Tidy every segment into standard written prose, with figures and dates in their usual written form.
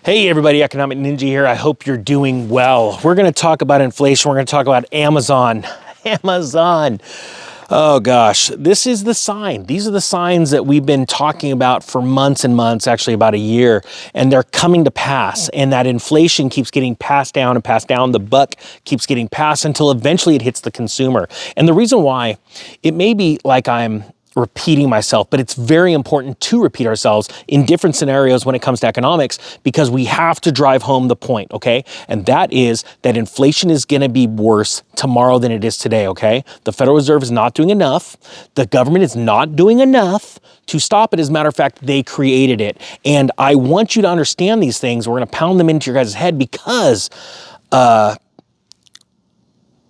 Hey everybody, Economic Ninja here. I hope you're doing well. We're going to talk about inflation. We're going to talk about Amazon. Amazon. Oh gosh, this is the sign. These are the signs that we've been talking about for months and months, actually about a year, and they're coming to pass. And that inflation keeps getting passed down and passed down. The buck keeps getting passed until eventually it hits the consumer. And the reason why, it may be like I'm repeating myself, but it's very important to repeat ourselves in different scenarios when it comes to economics, because we have to drive home the point, okay? And that is that inflation is gonna be worse tomorrow than it is today, okay? The Federal Reserve is not doing enough. The government is not doing enough to stop it. As a matter of fact, they created it. And I want you to understand these things. We're gonna pound them into your guys' head because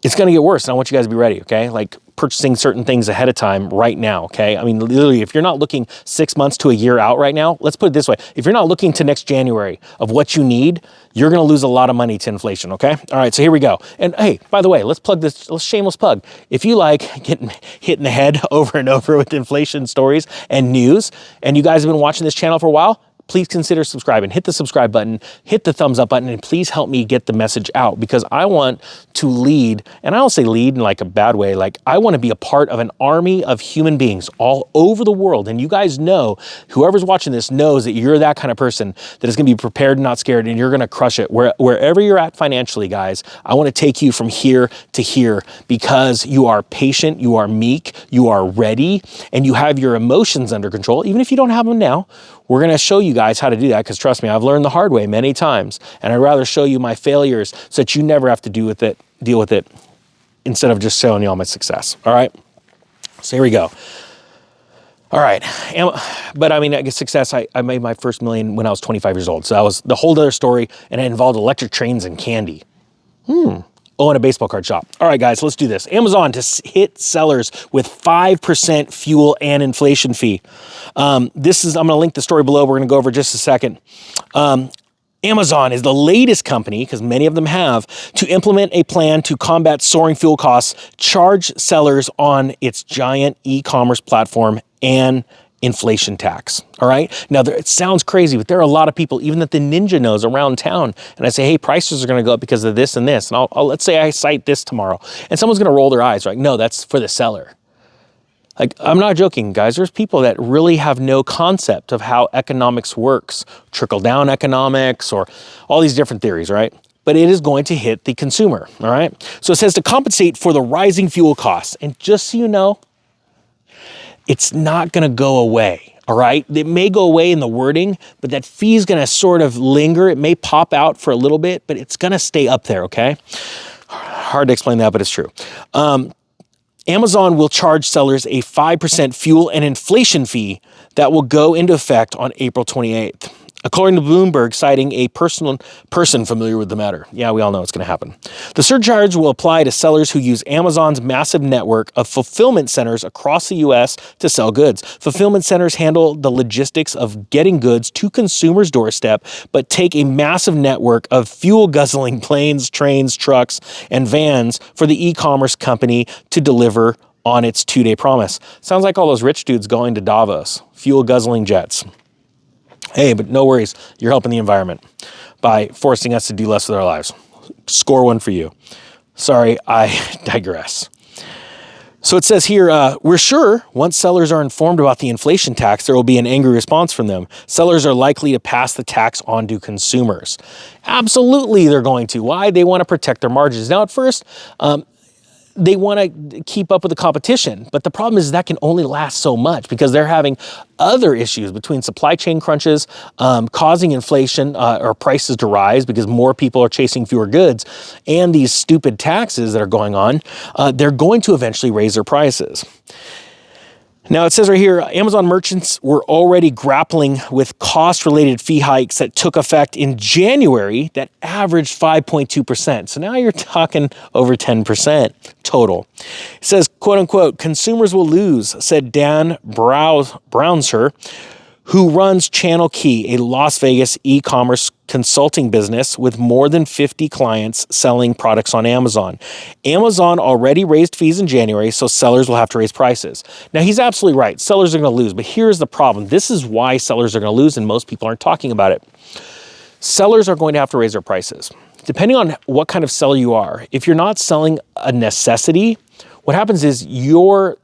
it's gonna get worse, and I want you guys to be ready, okay? Like purchasing certain things ahead of time right now, okay? I mean, literally, if you're not looking 6 months to a year out right now, let's put it this way. If you're not looking to next January of what you need, you're gonna lose a lot of money to inflation, okay? All right, so here we go. And hey, by the way, let's plug this, let's shameless plug. If you like getting hit in the head over and over with inflation stories and news, and you guys have been watching this channel for a while, please consider subscribing. Hit the subscribe button, hit the thumbs up button, and please help me get the message out, because I want to lead, and I don't say lead in like a bad way, like I want to be a part of an army of human beings all over the world. And you guys know, whoever's watching this knows that you're that kind of person that is going to be prepared and not scared, and you're going to crush it. Wherever you're at financially, guys, I want to take you from here to here, because you are patient, you are meek, you are ready, and you have your emotions under control, even if you don't have them now. We're gonna show you guys how to do that, because trust me, I've learned the hard way many times, and I'd rather show you my failures so that you never have to deal with it instead of just showing you all my success, all right? So here we go. All right, but I mean, I guess success, I made my first million when I was 25 years old, so that was the whole other story, and it involved electric trains and candy. Oh, and a baseball card shop. All right, guys, let's do this. Amazon to hit sellers with 5% fuel and inflation fee. I'm gonna link the story below. We're gonna go over just a second. Amazon is the latest company, because many of them have, to implement a plan to combat soaring fuel costs, charge sellers on its giant e-commerce platform, and inflation tax, all right? Now, it sounds crazy, but there are a lot of people, even that the Ninja knows around town, and I say, hey, prices are gonna go up because of this and this, and let's say I cite this tomorrow, and someone's gonna roll their eyes, right? No, that's for the seller. Like, I'm not joking, guys. There's people that really have no concept of how economics works, trickle-down economics, or all these different theories, right? But it is going to hit the consumer, all right? So it says to compensate for the rising fuel costs, and just so you know, it's not gonna go away, all right? It may go away in the wording, but that fee is gonna sort of linger. It may pop out for a little bit, but it's gonna stay up there, okay? Hard to explain that, but it's true. Amazon will charge sellers a 5% fuel and inflation fee that will go into effect on April 28th. According to Bloomberg, citing a person familiar with the matter. Yeah, we all know it's going to happen. The surcharge will apply to sellers who use Amazon's massive network of fulfillment centers across the U.S. to sell goods. Fulfillment centers handle the logistics of getting goods to consumers' doorstep, but take a massive network of fuel-guzzling planes, trains, trucks, and vans for the e-commerce company to deliver on its two-day promise. Sounds like all those rich dudes going to Davos, fuel-guzzling jets. Hey, but no worries, you're helping the environment by forcing us to do less with our lives. Score one for you. Sorry, I digress. So it says here, we're sure once sellers are informed about the inflation tax, there will be an angry response from them. Sellers are likely to pass the tax on to consumers. Absolutely, they're going to. Why? They want to protect their margins. Now, at first, they want to keep up with the competition, but the problem is that can only last so much, because they're having other issues between supply chain crunches, causing inflation or prices to rise because more people are chasing fewer goods, and these stupid taxes that are going on. They're going to eventually raise their prices. Now, it says right here, Amazon merchants were already grappling with cost-related fee hikes that took effect in January that averaged 5.2%. So now you're talking over 10% total. It says, quote unquote, consumers will lose, said Dan Brownser, who runs Channel Key, a Las Vegas e-commerce consulting business with more than 50 clients selling products on Amazon. Amazon already raised fees in January, so sellers will have to raise prices. Now, he's absolutely right. Sellers are going to lose, but here's the problem. This is why sellers are going to lose, and most people aren't talking about it. sellers are going to have to raise their prices. Depending on what kind of seller you are, if you're not selling a necessity, what happens is your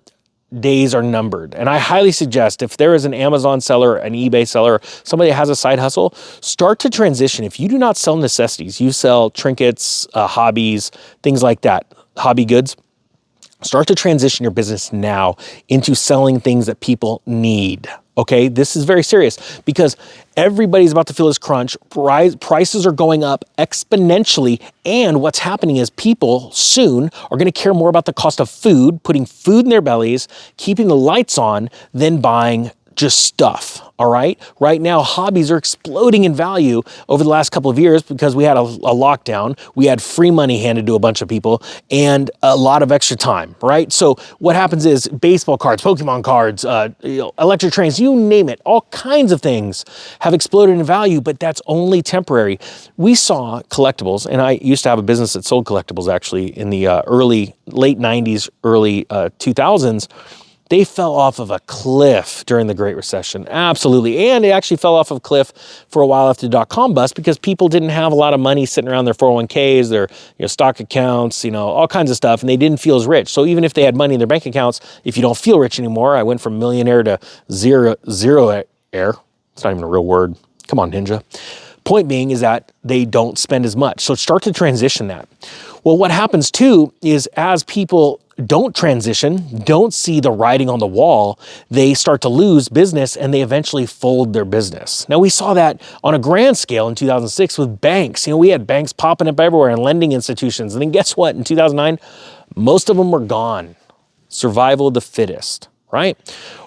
days are numbered. And I highly suggest if there is an Amazon seller, an eBay seller, somebody that has a side hustle, start to transition. If you do not sell necessities, you sell trinkets, hobbies, things like that, hobby goods, start to transition your business now into selling things that people need. Okay, this is very serious because everybody's about to feel this crunch. Prices are going up exponentially. And what's happening is people soon are going to care more about the cost of food, putting food in their bellies, keeping the lights on, than buying just stuff. All right. Right now, hobbies are exploding in value over the last couple of years because we had a lockdown. We had free money handed to a bunch of people and a lot of extra time. Right. So what happens is baseball cards, Pokemon cards, electric trains, you name it, all kinds of things have exploded in value, but that's only temporary. We saw collectibles, and I used to have a business that sold collectibles actually in the late 90s, early 2000s. They fell off of a cliff during the Great Recession, absolutely. And they actually fell off of a cliff for a while after the dot-com bust because people didn't have a lot of money sitting around their 401ks, their stock accounts, all kinds of stuff, and they didn't feel as rich. So even if they had money in their bank accounts, if you don't feel rich anymore, I went from millionaire to zero-aire. It's not even a real word. Come on, Ninja. Point being is that they don't spend as much. So start to transition that. Well, what happens too is as people don't transition, don't see the writing on the wall, they start to lose business and they eventually fold their business. Now, we saw that on a grand scale in 2006 with banks. We had banks popping up everywhere and lending institutions. And then guess what? In 2009, most of them were gone. Survival of the fittest, right?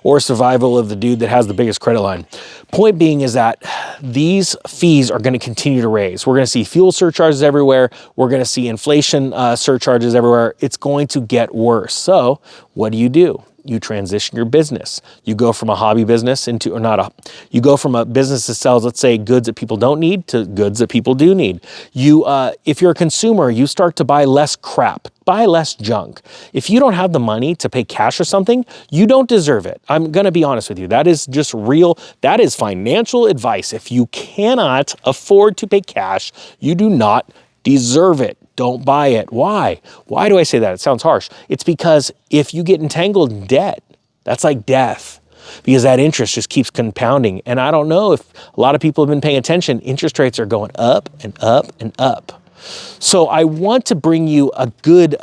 Or survival of the dude that has the biggest credit line. Point being is that these fees are going to continue to raise. We're going to see fuel surcharges everywhere. We're going to see inflation surcharges everywhere. It's going to get worse. So what do? You transition your business. You go from a hobby business you go from a business that sells, let's say, goods that people don't need to goods that people do need. If you're a consumer, you start to buy less crap, buy less junk. If you don't have the money to pay cash or something, you don't deserve it. I'm going to be honest with you. That is just real. That is financial advice. If you cannot afford to pay cash, you do not deserve it. Don't buy it. Why? Why do I say that? It sounds harsh. It's because if you get entangled in debt, that's like death because that interest just keeps compounding. And I don't know if a lot of people have been paying attention. Interest rates are going up and up and up. So I want to bring you a good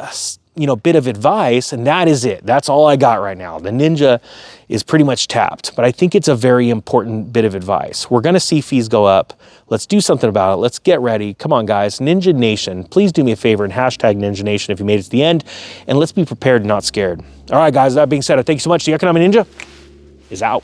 bit of advice, and that is it. That's all I got right now. The Ninja is pretty much tapped, but I think it's a very important bit of advice. We're going to see fees go up. Let's do something about it. Let's get ready. Come on, guys. Ninja Nation, please do me a favor and hashtag Ninja Nation if you made it to the end, and let's be prepared and not scared. All right, guys, that being said, I thank you so much. The Economic Ninja is out.